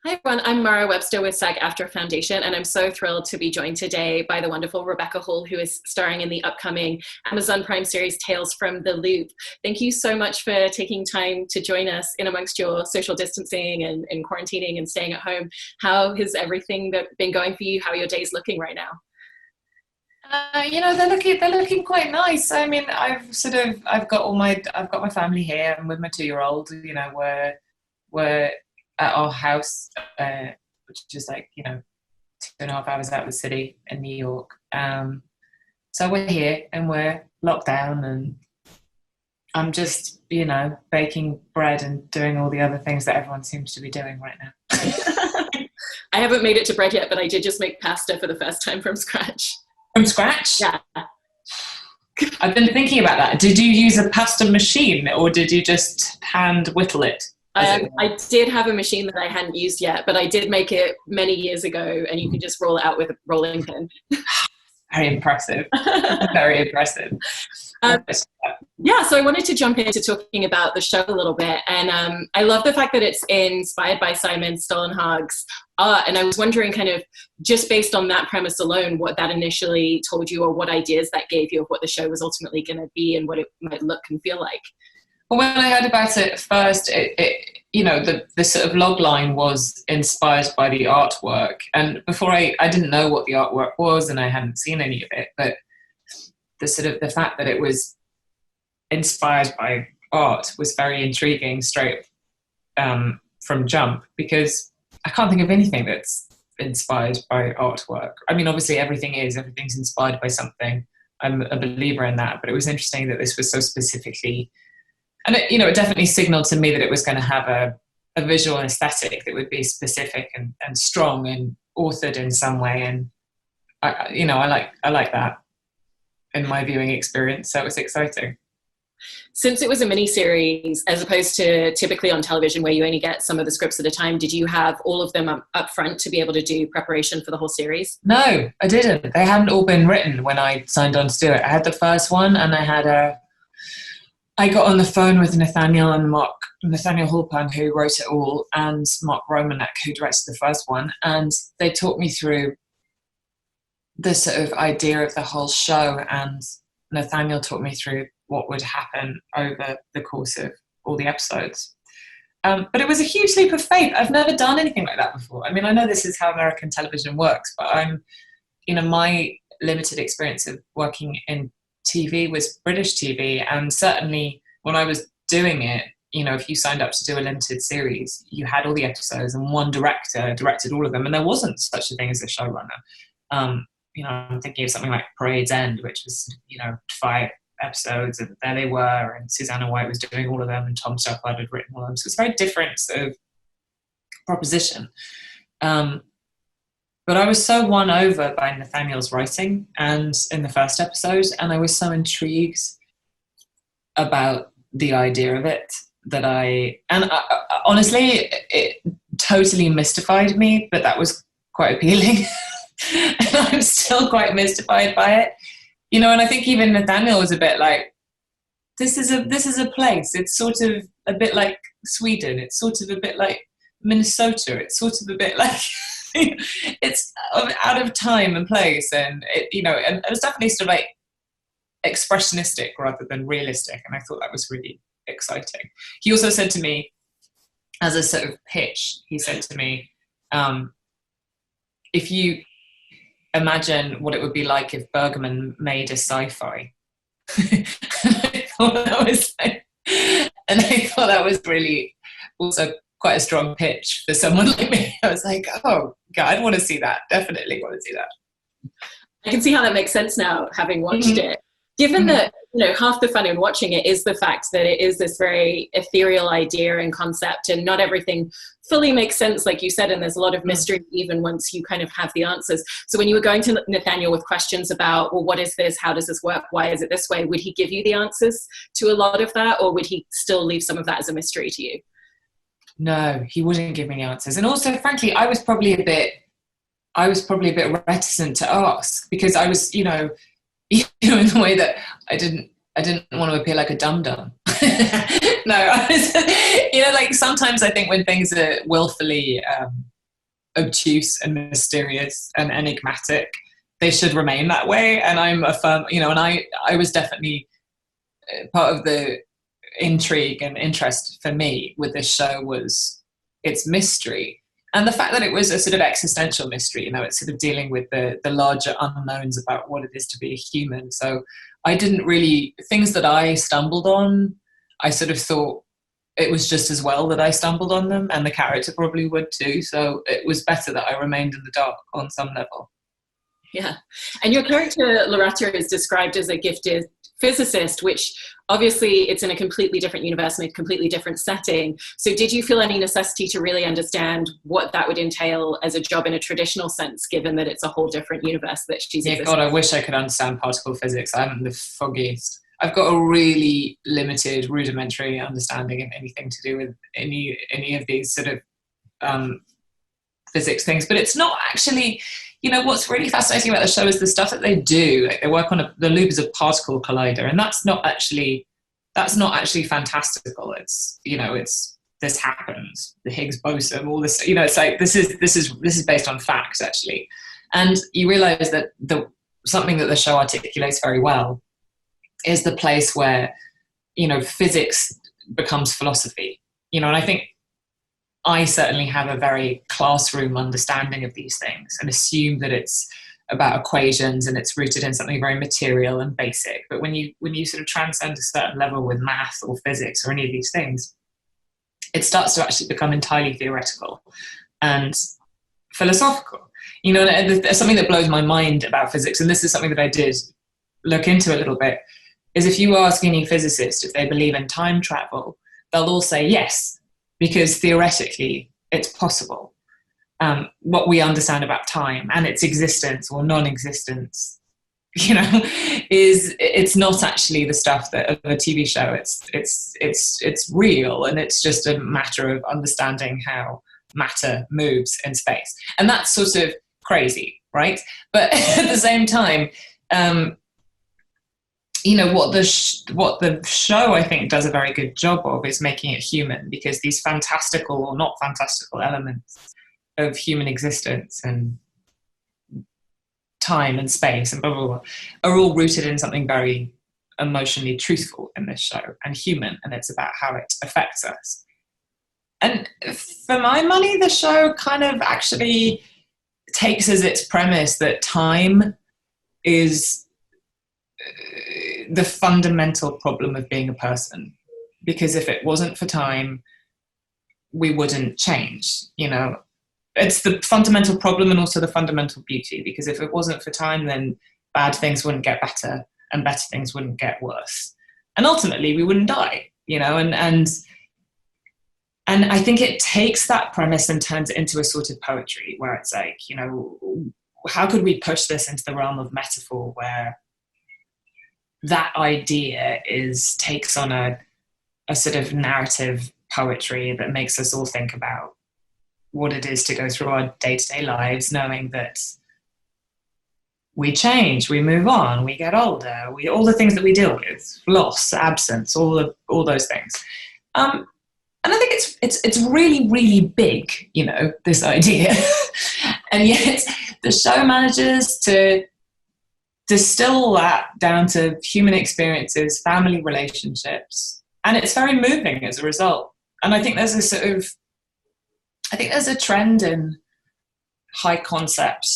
Hi everyone, I'm Mara Webster with SAG-AFTRA Foundation, and I'm so thrilled to be joined today by the wonderful Rebecca Hall, who is starring in the upcoming Amazon Prime series Tales from the Loop. Thank you so much for taking time to join us in amongst your social distancing and quarantining and staying at home. How has everything been going for you? How are your days looking right now? They're looking quite nice. I mean, I've got my family here. I'm with my 2-year-old. We're at our house, which is like 2.5 hours out of the city in New York. So we're here and we're locked down, and I'm just baking bread and doing all the other things that everyone seems to be doing right now. I haven't made it to bread yet, but I did just make pasta for the first time from scratch. From scratch? Yeah. I've been thinking about that. Did you use a pasta machine or did you just hand whittle it? I did have a machine that I hadn't used yet, but I did make it many years ago, and you could just roll it out with a rolling pin. Very impressive. Very impressive. Yeah, so I wanted to jump into talking about the show a little bit, and I love the fact that it's inspired by Simon Stollenhag's art, and I was wondering, kind of just based on that premise alone, what that initially told you, or what ideas that gave you of what the show was ultimately going to be and what it might look and feel like. Well, when I heard about it first, the sort of log line was inspired by the artwork. And before I didn't know what the artwork was, and I hadn't seen any of it, but the fact that it was inspired by art was very intriguing straight from jump, because I can't think of anything that's inspired by artwork. I mean, obviously everything's inspired by something. I'm a believer in that, but it was interesting that this was so specifically. And it definitely signaled to me that it was going to have a visual aesthetic that would be specific and strong and authored in some way. And I like that in my viewing experience. So it was exciting. Since it was a miniseries, as opposed to typically on television where you only get some of the scripts at a time, did you have all of them up front to be able to do preparation for the whole series? No, I didn't. They hadn't all been written when I signed on to do it. I had the first one, and I got on the phone with Nathaniel Hulpern, who wrote it all, and Mark Romanek, who directed the first one, and they talked me through the sort of idea of the whole show, and Nathaniel talked me through what would happen over the course of all the episodes. But it was a huge leap of faith. I've never done anything like that before. I mean, I know this is how American television works, but my limited experience of working in TV was British TV, and certainly when I was doing it, if you signed up to do a limited series, you had all the episodes and one director directed all of them, and there wasn't such a thing as a showrunner. I'm thinking of something like Parade's End, which was 5 episodes, and there they were, and Susanna White was doing all of them, and Tom Stoppard had written all of them, so it's a very different sort of proposition. But I was so won over by Nathaniel's writing and in the first episode, and I was so intrigued about the idea of it that honestly, it totally mystified me, but that was quite appealing. And I'm still quite mystified by it. And I think even Nathaniel was a bit like, this is a place. It's sort of a bit like Sweden. It's sort of a bit like Minnesota. It's sort of a bit like... it's out of time and place, and and it was definitely sort of like expressionistic rather than realistic, and I thought that was really exciting. He also said to me, as a sort of pitch, if you imagine what it would be like if Bergman made a sci-fi. And I thought that was really also quite a strong pitch for someone like me. I was like, oh God, I'd want to see that. Definitely want to see that. I can see how that makes sense now, having watched it. Given that, half the fun in watching it is the fact that it is this very ethereal idea and concept, and not everything fully makes sense, like you said, and there's a lot of mystery even once you kind of have the answers. So when you were going to Nathaniel with questions about, well, what is this? How does this work? Why is it this way? Would he give you the answers to a lot of that, or would he still leave some of that as a mystery to you? No, he wouldn't give me answers. And also, frankly, I was probably a bit reticent to ask, because I was, in the way that I didn't want to appear like a dum-dum. No, I was, like sometimes I think when things are willfully obtuse and mysterious and enigmatic. They should remain that way. And I'm a firm, you know, and I was definitely part of the intrigue and interest for me with this show was its mystery. And the fact that it was a sort of existential mystery, you know, it's sort of dealing with the larger unknowns about what it is to be a human. So I didn't really, things that I stumbled on, I sort of thought it was just as well that I stumbled on them, and the character probably would too. So it was better that I remained in the dark on some level. Yeah. And your character, Loretta, is described as a gifted physicist, which obviously it's in a completely different universe and a completely different setting. So did you feel any necessity to really understand what that would entail as a job in a traditional sense, given that it's a whole different universe that she's existing? God, I wish I could understand particle physics. I haven't the foggiest. I've got a really limited, rudimentary understanding of anything to do with any of these sort of physics things. But it's not actually, you know, what's really fascinating about the show is the stuff that they do. Like they work on the loop is a particle collider, and that's not actually fantastical. It's, you know, it's, this happens, the Higgs boson, all this, you know, it's like this is based on fact actually. And you realize that something that the show articulates very well is the place where, you know, physics becomes philosophy, you know. And I think I certainly have a very classroom understanding of these things and assume that it's about equations and it's rooted in something very material and basic. But when you sort of transcend a certain level with math or physics or any of these things, it starts to actually become entirely theoretical and philosophical. You know, there's something that blows my mind about physics, and this is something that I did look into a little bit, is if you ask any physicist if they believe in time travel, they'll all say yes, because theoretically it's possible. What we understand about time and its existence or non-existence, you know, it's not actually the stuff that of a TV show. It's real, and it's just a matter of understanding how matter moves in space, and that's sort of crazy, right? But at the same time, you know, what the show I think does a very good job of is making it human, because these fantastical or not fantastical elements of human existence and time and space and blah, blah, blah, are all rooted in something very emotionally truthful in this show and human, and it's about how it affects us. And for my money, the show kind of actually takes as its premise that time is the fundamental problem of being a person, because if it wasn't for time, we wouldn't change. You know, it's the fundamental problem and also the fundamental beauty, because if it wasn't for time, then bad things wouldn't get better and better things wouldn't get worse, and ultimately we wouldn't die, you know. And I think it takes that premise and turns it into a sort of poetry where it's like, you know, how could we push this into the realm of metaphor, where that idea takes on a sort of narrative poetry that makes us all think about what it is to go through our day-to-day lives, knowing that we change, we move on, we get older, all the things that we deal with, loss, absence, all those things. And I think it's really, really big, you know, this idea. And yet the show manages to distill that down to human experiences, family relationships, and it's very moving as a result. And I think there's a trend in high concept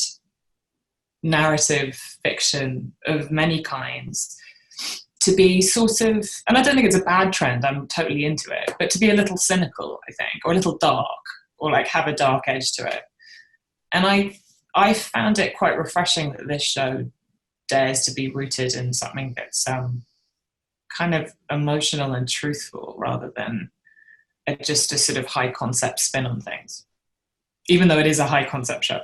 narrative fiction of many kinds to be sort of, and I don't think it's a bad trend, I'm totally into it, but to be a little cynical, I think, or a little dark, or like have a dark edge to it. And I found it quite refreshing that this show dares to be rooted in something that's kind of emotional and truthful, rather than just a sort of high concept spin on things, even though it is a high concept show.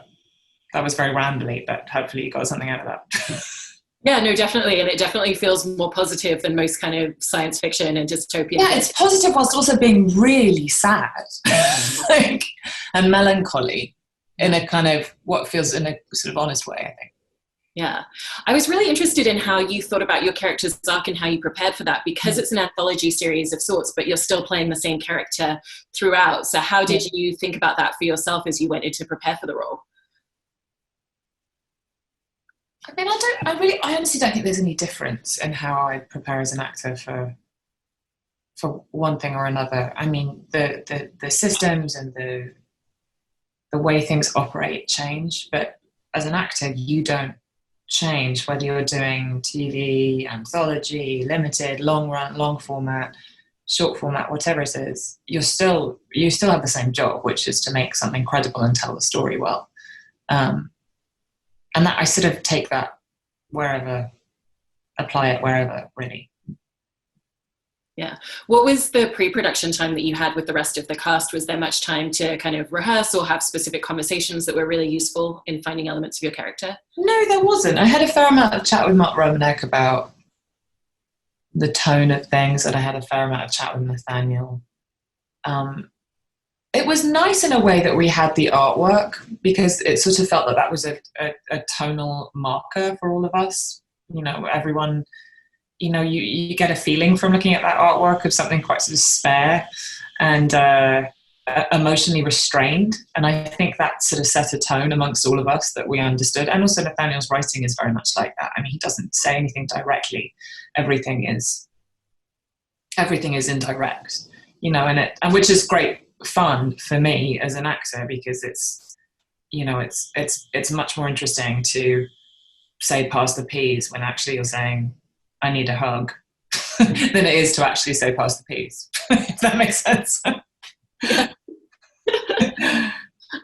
That was very rambly, but hopefully you got something out of that. Yeah, no, definitely. And it definitely feels more positive than most kind of science fiction and dystopian. Yeah, it's positive whilst also being really sad and melancholy in a kind of what feels in a sort of honest way, I think. Yeah. I was really interested in how you thought about your character's arc and how you prepared for that, because it's an anthology series of sorts, but you're still playing the same character throughout. So how did you think about that for yourself as you went in to prepare for the role? I mean, I honestly don't think there's any difference in how I prepare as an actor for one thing or another. I mean, the systems and the way things operate change, but as an actor, you don't change, whether you're doing TV, anthology, limited, long run, long format, short format, whatever it is. You still have the same job, which is to make something credible and tell the story well. And that I sort of take that wherever, apply it wherever, really. Yeah. What was the pre-production time that you had with the rest of the cast? Was there much time to kind of rehearse or have specific conversations that were really useful in finding elements of your character? No, there wasn't. I had a fair amount of chat with Mark Romanek about the tone of things, and I had a fair amount of chat with Nathaniel. It was nice in a way that we had the artwork, because it sort of felt that was a tonal marker for all of us. You know, everyone... You know, you get a feeling from looking at that artwork of something quite sort of spare and emotionally restrained. And I think that sort of set a tone amongst all of us that we understood. And also Nathaniel's writing is very much like that. I mean, he doesn't say anything directly. Everything is indirect, you know, and which is great fun for me as an actor, because it's, you know, it's much more interesting to say pass the peas when actually you're saying, I need a hug, than it is to actually say pass the peas, if that makes sense. Yeah. I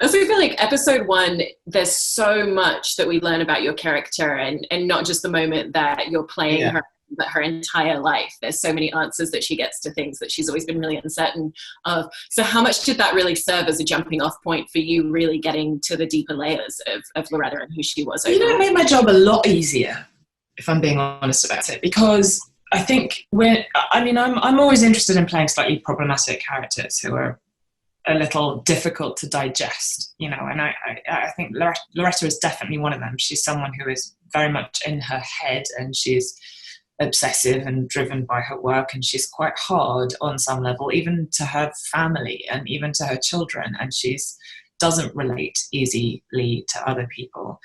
also feel like episode 1, there's so much that we learn about your character, and not just the moment that you're playing her, but her entire life. There's so many answers that she gets to things that she's always been really uncertain of. So how much did that really serve as a jumping off point for you really getting to the deeper layers of Loretta and who she was? You know, it made my job a lot easier, if I'm being honest about it, because I think I'm always interested in playing slightly problematic characters who are a little difficult to digest, you know, and I think Loretta is definitely one of them. She's someone who is very much in her head, and she's obsessive and driven by her work, and she's quite hard on some level, even to her family and even to her children, and she's doesn't relate easily to other people.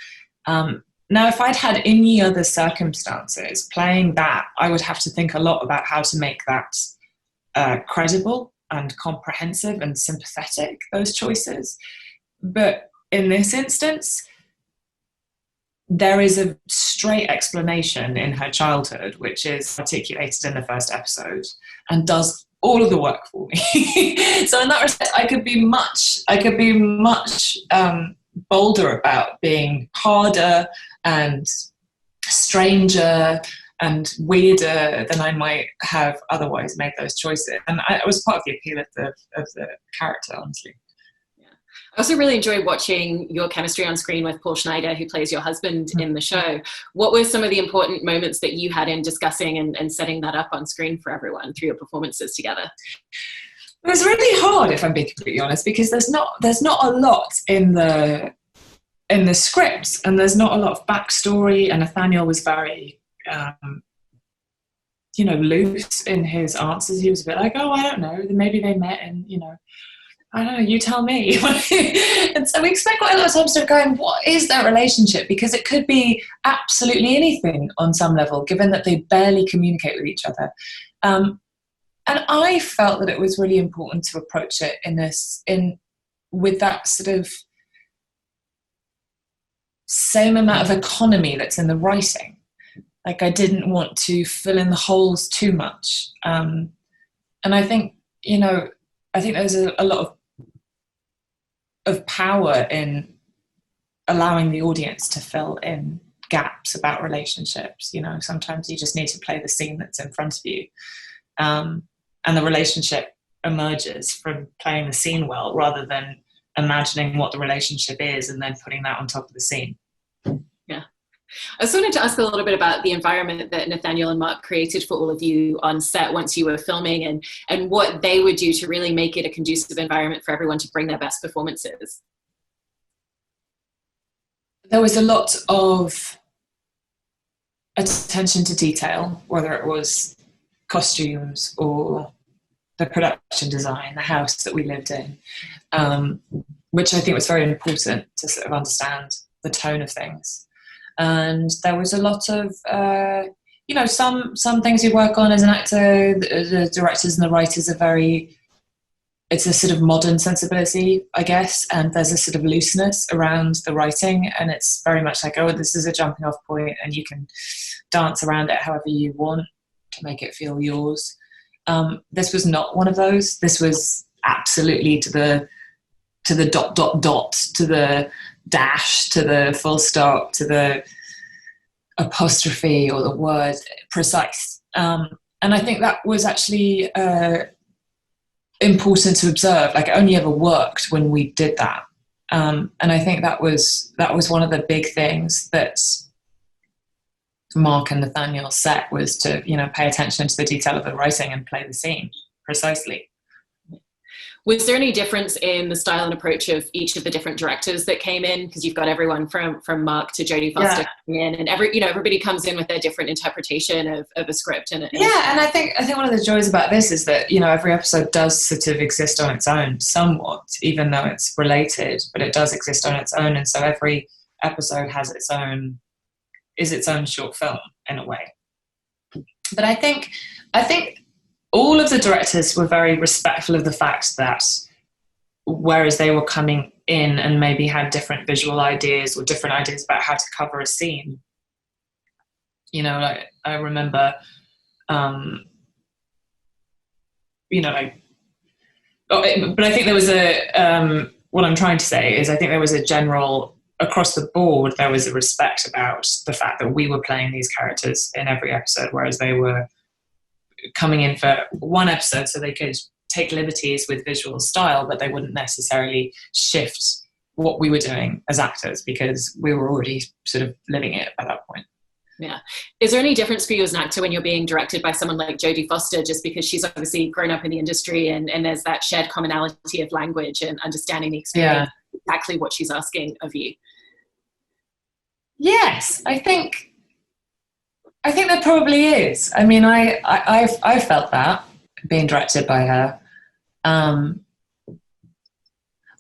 Now, if I'd had any other circumstances playing that, I would have to think a lot about how to make that credible and comprehensive and sympathetic, those choices. But in this instance, there is a straight explanation in her childhood, which is articulated in the first episode and does all of the work for me. So in that respect, I could be much bolder about being harder and stranger and weirder than I might have otherwise made those choices. And it was part of the appeal of the character, honestly. Yeah. I also really enjoyed watching your chemistry on screen with Paul Schneider, who plays your husband in the show. What were some of the important moments that you had in discussing and setting that up on screen for everyone through your performances together? It was really hard, if I'm being completely honest, because there's not a lot in the script, and there's not a lot of backstory, and Nathaniel was very loose in his answers. He was a bit like, oh, I don't know, maybe they met and, you know, I don't know, you tell me. And so we expect quite a lot of times to going, what is their relationship? Because it could be absolutely anything on some level, given that they barely communicate with each other. And I felt that it was really important to approach it with that sort of same amount of economy that's in the writing. Like, I didn't want to fill in the holes too much. And I think, you know, there's a lot of power in allowing the audience to fill in gaps about relationships. You know, sometimes you just need to play the scene that's in front of you. And the relationship emerges from playing the scene well, rather than imagining what the relationship is and then putting that on top of the scene. Yeah. I just wanted to ask a little bit about the environment that Nathaniel and Mark created for all of you on set once you were filming, and what they would do to really make it a conducive environment for everyone to bring their best performances. There was a lot of attention to detail, whether it was costumes or the production design, the house that we lived in, which I think was very important to sort of understand the tone of things. And there was a lot of, some things you work on as an actor, the directors and the writers are very, it's a sort of modern sensibility, I guess, and there's a sort of looseness around the writing, and it's very much like, oh, this is a jumping off point and you can dance around it however you want to make it feel yours. This was not one of those. This was absolutely to the dot, to the dash, to the full stop, to the apostrophe or the word precise. And I think that was actually important to observe. Like, it only ever worked when we did that. And I think that was one of the big things that Mark and Nathaniel set, was to, pay attention to the detail of the writing and play the scene precisely. Was there any difference in the style and approach of each of the different directors that came in? Because you've got everyone from Mark to Jodie Foster coming in, and everybody comes in with their different interpretation of a script. And I think one of the joys about this is that, every episode does sort of exist on its own somewhat, even though it's related, but it does exist on its own. And so every episode has its own short film in a way. But I think all of the directors were very respectful of the fact that, whereas they were coming in and maybe had different visual ideas or different ideas about how to cover a scene, like I remember, but I think there was what I'm trying to say is, I think there was a general, across the board, there was a respect about the fact that we were playing these characters in every episode, whereas they were coming in for one episode so they could take liberties with visual style, but they wouldn't necessarily shift what we were doing as actors, because we were already sort of living it at that point. Yeah. Is there any difference for you as an actor when you're being directed by someone like Jodie Foster, just because she's obviously grown up in the industry and there's that shared commonality of language and understanding the experience, exactly what she's asking of you? Yes, I think there probably is. I mean, I felt that being directed by her. I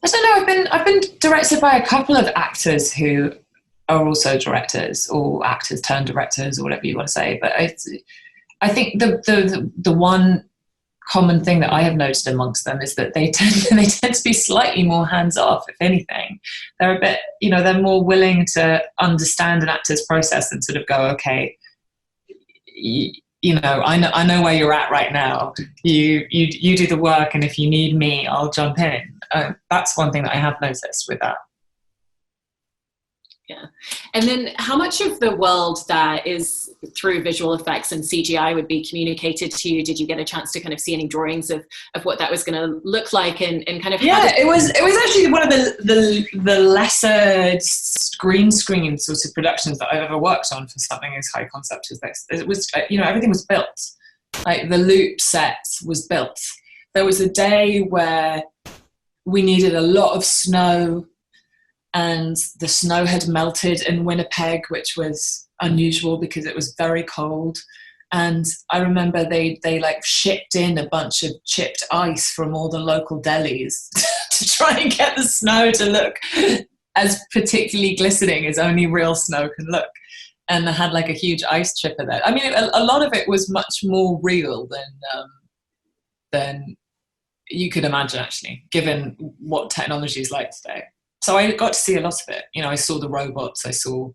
don't know. I've been directed by a couple of actors who are also directors, or actors turned directors, or whatever you want to say. But I think the one common thing that I have noticed amongst them is that they tend to be slightly more hands off. If anything, they're a bit, they're more willing to understand an actor's process and sort of go, okay, I know where you're at right now. You do the work, and if you need me, I'll jump in. That's one thing that I have noticed with that. Yeah. And then how much of the world that is through visual effects and CGI would be communicated to you? Did you get a chance to kind of see any drawings of what that was going to look like and kind of? Yeah, it was actually one of the lesser green screen sort of productions that I've ever worked on for something as high concept as this. It was, everything was built. Like, the loop set was built. There was a day where we needed a lot of snow, and the snow had melted in Winnipeg, which was unusual because it was very cold. And I remember they like shipped in a bunch of chipped ice from all the local delis to try and get the snow to look as particularly glistening as only real snow can look. And they had like a huge ice chipper there. I mean, a lot of it was much more real than you could imagine, actually, given what technology is like today. So I got to see a lot of it. I saw the robots, I saw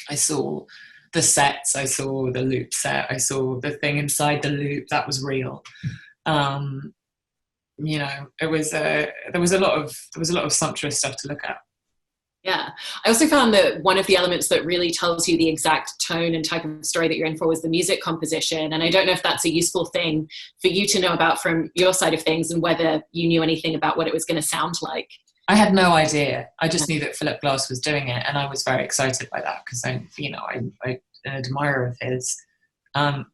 the sets, I saw the loop set, I saw the thing inside the loop that was real. It was there was a lot of sumptuous stuff to look at. Yeah. I also found that one of the elements that really tells you the exact tone and type of story that you're in for was the music composition. And I don't know if that's a useful thing for you to know about from your side of things, and whether you knew anything about what it was going to sound like. I had no idea. I just knew that Philip Glass was doing it, and I was very excited by that because I'm an admirer of his. And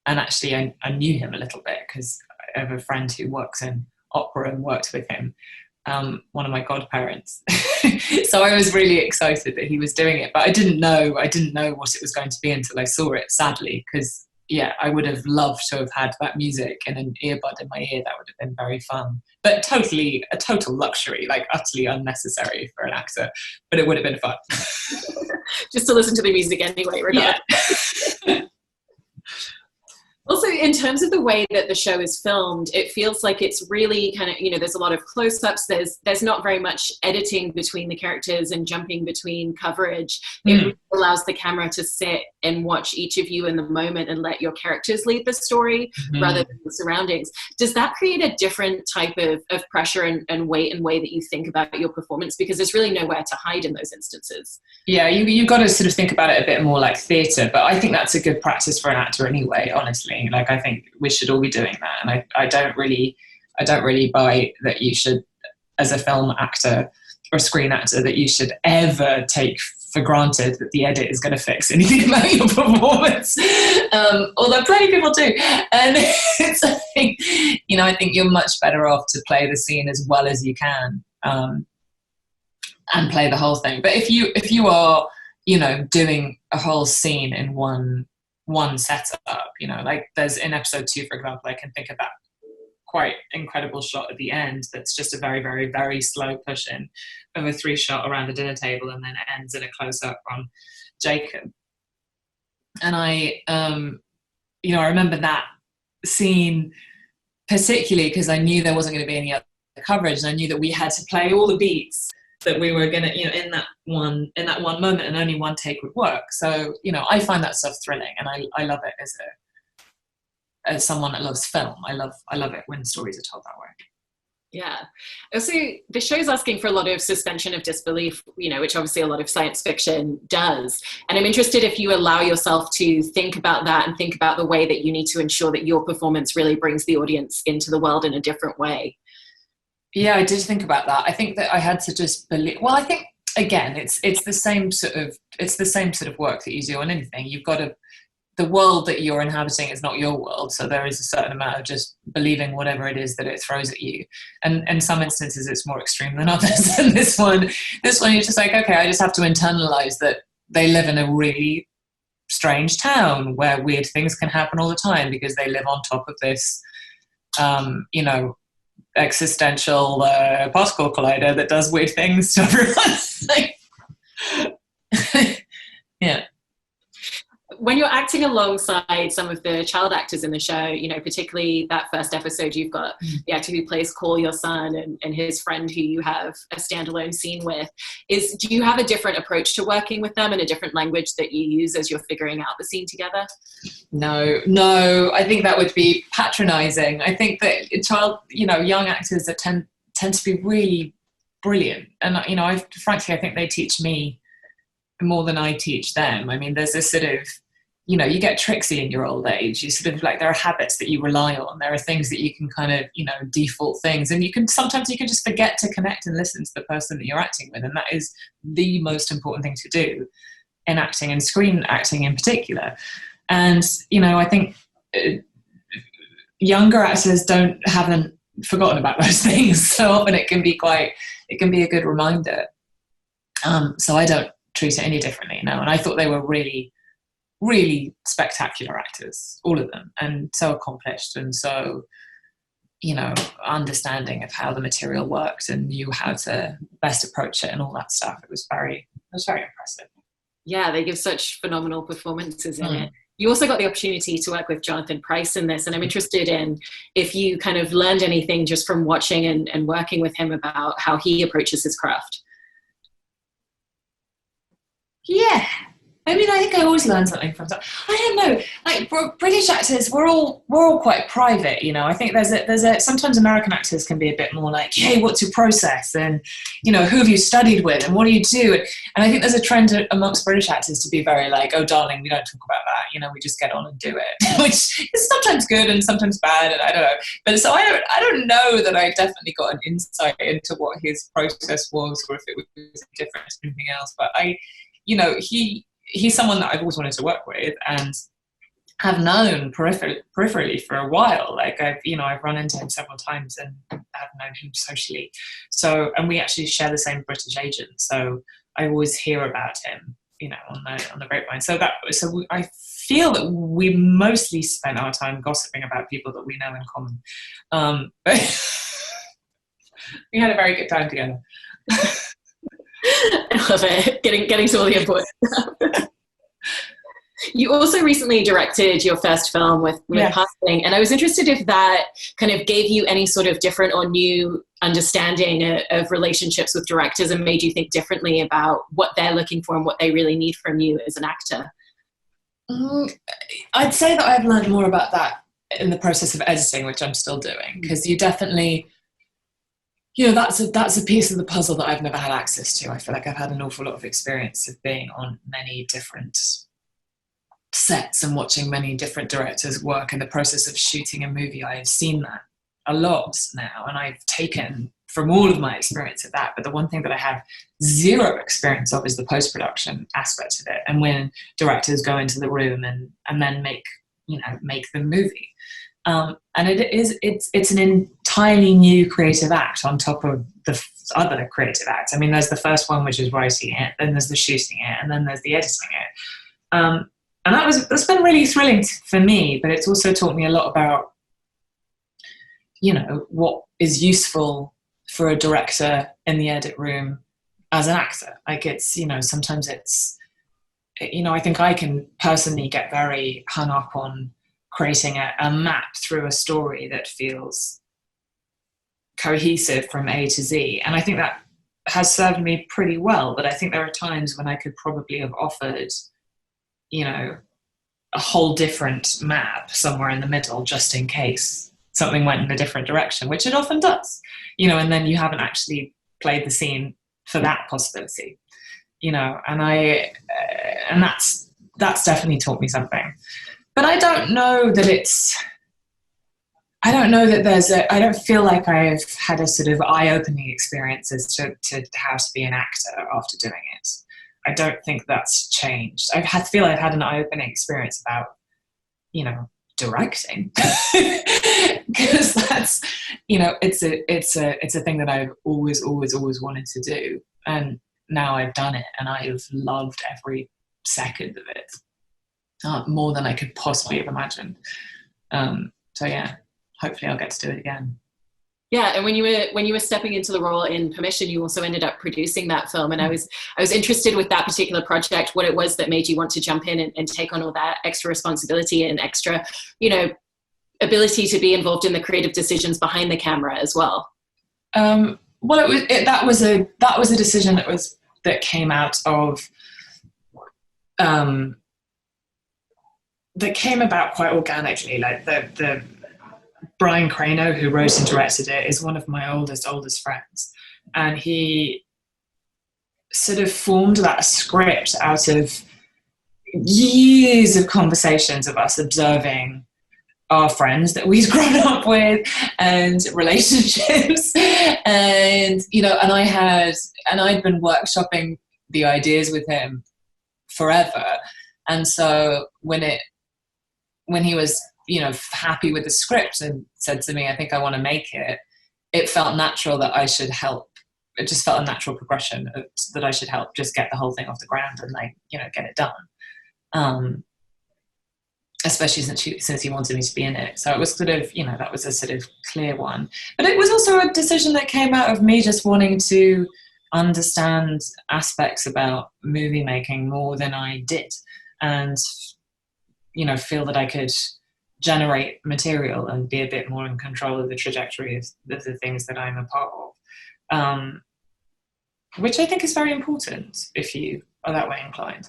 actually, I knew him a little bit because I have a friend who works in opera and worked with him. One of my godparents So I was really excited that he was doing it, but I didn't know what it was going to be until I saw it, sadly, because yeah, I would have loved to have had that music and an earbud in my ear. That would have been very fun, but a total luxury, like utterly unnecessary for an actor, but it would have been fun. Just to listen to the music anyway, regardless. Yeah. Also, in terms of the way that the show is filmed, it feels like it's really kind of, there's a lot of close-ups. There's not very much editing between the characters and jumping between coverage. It really allows the camera to sit and watch each of you in the moment and let your characters lead the story rather than the surroundings. Does that create a different type of pressure and weight and way that you think about your performance? Because there's really nowhere to hide in those instances. Yeah, you've got to sort of think about it a bit more like theatre, but I think that's a good practice for an actor anyway, honestly. Like, I think we should all be doing that, and I don't really buy that you should, as a film actor or screen actor, that you should ever take for granted that the edit is going to fix anything about your performance. Although plenty of people do, and it's, I think you're much better off to play the scene as well as you can, and play the whole thing. But if you are, doing a whole scene in one setup, like there's in episode 2, for example, I can think of that quite incredible shot at the end that's just a very, very, very slow push in of a 3-shot around the dinner table, and then it ends in a close-up on Jacob. And I remember that scene particularly because I knew there wasn't going to be any other coverage, and I knew that we had to play all the beats that we were going to, in that one moment, and only one take would work. So, I find that stuff thrilling, and I love it as someone that loves film. I love it when stories are told that way. Yeah. Also, the show's asking for a lot of suspension of disbelief, which obviously a lot of science fiction does. And I'm interested if you allow yourself to think about that and think about the way that you need to ensure that your performance really brings the audience into the world in a different way. Yeah, I did think about that. I think that I had to just believe. Well, I think again, it's the same sort of work that you do on anything. You've got to. The world that you're inhabiting is not your world, so there is a certain amount of just believing whatever it is that it throws at you. And in some instances, it's more extreme than others. And this one, you're just like, okay, I just have to internalize that they live in a really strange town where weird things can happen all the time because they live on top of this, existential particle collider that does weird things to everyone. Yeah. When you're acting alongside some of the child actors in the show, particularly that first episode, you've got the actor who plays Cole, your son, and his friend who you have a standalone scene with. Do you have a different approach to working with them and a different language that you use as you're figuring out the scene together? No, I think that would be patronizing. I think that young actors that tend to be really brilliant. And, frankly, I think they teach me more than I teach them. I mean, there's this sort of, you get tricksy in your old age. You sort of like, there are habits that you rely on. There are things that you can kind of, default things. And sometimes you can just forget to connect and listen to the person that you're acting with. And that is the most important thing to do in acting and screen acting in particular. And, I think younger actors haven't forgotten about those things. So often it can be a good reminder. So I don't treat it any differently now. And I thought they were really, really spectacular actors, all of them, and so accomplished and so, understanding of how the material worked and knew how to best approach it and all that stuff. It was very impressive. Yeah, they give such phenomenal performances in it. You also got the opportunity to work with Jonathan Pryce in this, and I'm interested in if you kind of learned anything just from watching and working with him about how he approaches his craft. Yeah. I mean, I think I always learn something from that. I don't know. Like British actors, we're all quite private, I think there's a sometimes American actors can be a bit more like, hey, what's your process? And, who have you studied with? And what do you do? And I think there's a trend amongst British actors to be very like, oh, darling, we don't talk about that. We just get on and do it, which is sometimes good and sometimes bad. And I don't know. But so I don't know that I definitely got an insight into what his process was or if it was different to anything else. But he's someone that I've always wanted to work with, and have known peripherally for a while. Like I've run into him several times and I've known him socially. So, and we actually share the same British agent. So I always hear about him, on the grapevine. I feel that we mostly spent our time gossiping about people that we know in common. But we had a very good time together. I love it. Getting to all the important stuff. You also recently directed your first film with Passing, and I was interested if that kind of gave you any sort of different or new understanding of relationships with directors and made you think differently about what they're looking for and what they really need from you as an actor. I'd say that I've learned more about that in the process of editing, which I'm still doing, because you definitely, that's a piece of the puzzle that I've never had access to. I feel like I've had an awful lot of experience of being on many different sets and watching many different directors work in the process of shooting a movie. I've seen that a lot now, and I've taken from all of my experience of that. But the one thing that I have zero experience of is the post-production aspect of it, and when directors go into the room and then make the movie. And it's an entirely new creative act on top of the other creative acts. I mean, there's the first one, which is writing it, then there's the shooting it, and then there's the editing it. And that's been really thrilling for me, but it's also taught me a lot about, what is useful for a director in the edit room as an actor. Like sometimes it's, I think I can personally get very hung up on creating a map through a story that feels cohesive from A to Z. And I think that has served me pretty well, but I think there are times when I could probably have offered, a whole different map somewhere in the middle, just in case something went in a different direction, which it often does, and then you haven't actually played the scene for that possibility, and that's definitely taught me something. But I don't know that I don't feel like I've had a sort of eye-opening experience as to how to be an actor after doing it. I don't think that's changed. Feel I've had an eye-opening experience about, directing, because that's, it's a thing that I've always wanted to do, and now I've done it, and I have loved every second of it, more than I could possibly have imagined. So yeah, hopefully I'll get to do it again. Yeah, and when you were stepping into the role in Permission, you also ended up producing that film, and I was interested with that particular project, what it was that made you want to jump in and take on all that extra responsibility and extra, ability to be involved in the creative decisions behind the camera as well. Well, that was a decision that came out of that came about quite organically. Like the Brian Crano, who wrote and directed it, is one of my oldest friends. And he sort of formed that script out of years of conversations of us observing our friends that we'd grown up with and relationships. And, and I'd been workshopping the ideas with him forever. And so when he was, happy with the script and said to me, I think I want to make it, it felt natural that I should help. It just felt a natural progression that I should help just get the whole thing off the ground and get it done. Especially since he wanted me to be in it. So it was sort of, that was a sort of clear one. But it was also a decision that came out of me just wanting to understand aspects about movie making more than I did, and, feel that I could generate material and be a bit more in control of the trajectory of the things that I'm a part of, which I think is very important if you are that way inclined.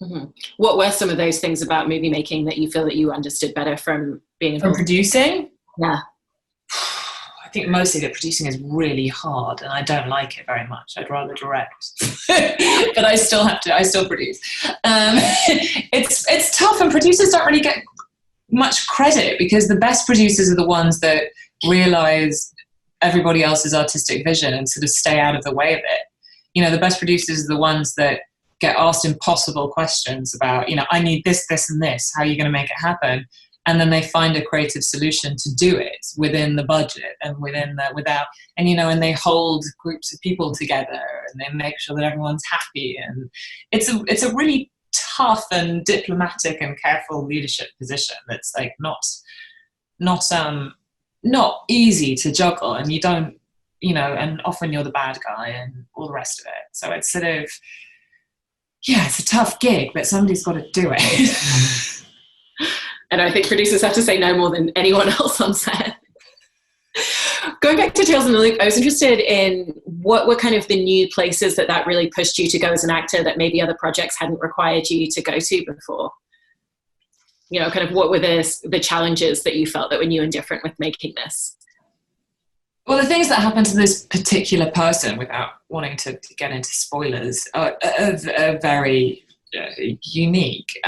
Mm-hmm. What were some of those things about movie making that you feel that you understood better from being involved? From producing? Yeah. I think mostly that producing is really hard, and I don't like it very much. I'd rather direct, but I still produce. It's tough, and producers don't really get much credit, because the best producers are the ones that realize everybody else's artistic vision and sort of stay out of the way of it. The best producers are the ones that get asked impossible questions about, I need this, this, and this. How are you going to make it happen? And then they find a creative solution to do it within the budget and and they hold groups of people together and they make sure that everyone's happy. And it's a really tough and diplomatic and careful leadership position that's like not easy to juggle, and you don't, and often you're the bad guy and all the rest of it. So it's sort of, it's a tough gig, but somebody's got to do it. And I think producers have to say no more than anyone else on set. Going back to Tales from the Loop, I was interested in what were kind of the new places that really pushed you to go as an actor that maybe other projects hadn't required you to go to before? Kind of what were the challenges that you felt that were new and different with making this? Well, the things that happened to this particular person, without wanting to get into spoilers, are very unique.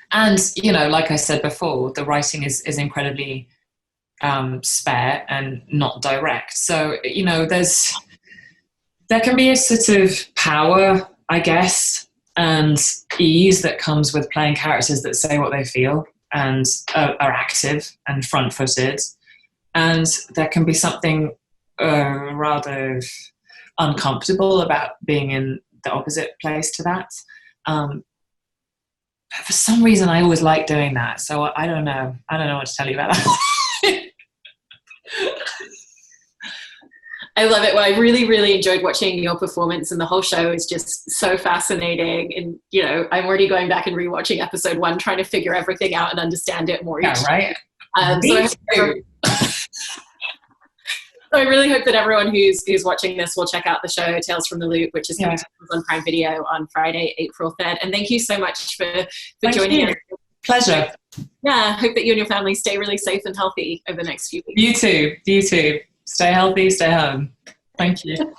And, like I said before, the writing is incredibly spare and not direct. So, there can be a sort of power, I guess, and ease that comes with playing characters that say what they feel and are active and front-footed. And there can be something rather uncomfortable about being in the opposite place to that. But for some reason, I always like doing that. So I don't know what to tell you about that. I love it. Well, I really, really enjoyed watching your performance, and the whole show is just so fascinating. And, I'm already going back and rewatching episode 1, trying to figure everything out and understand it more. Yeah, right? So I really hope that everyone who's watching this will check out the show Tales from the Loop, which is coming on Prime Video on Friday, April 3rd. And thank you so much for joining us. Pleasure. Yeah, I hope that you and your family stay really safe and healthy over the next few weeks. You too. Stay healthy, stay home. Thank you.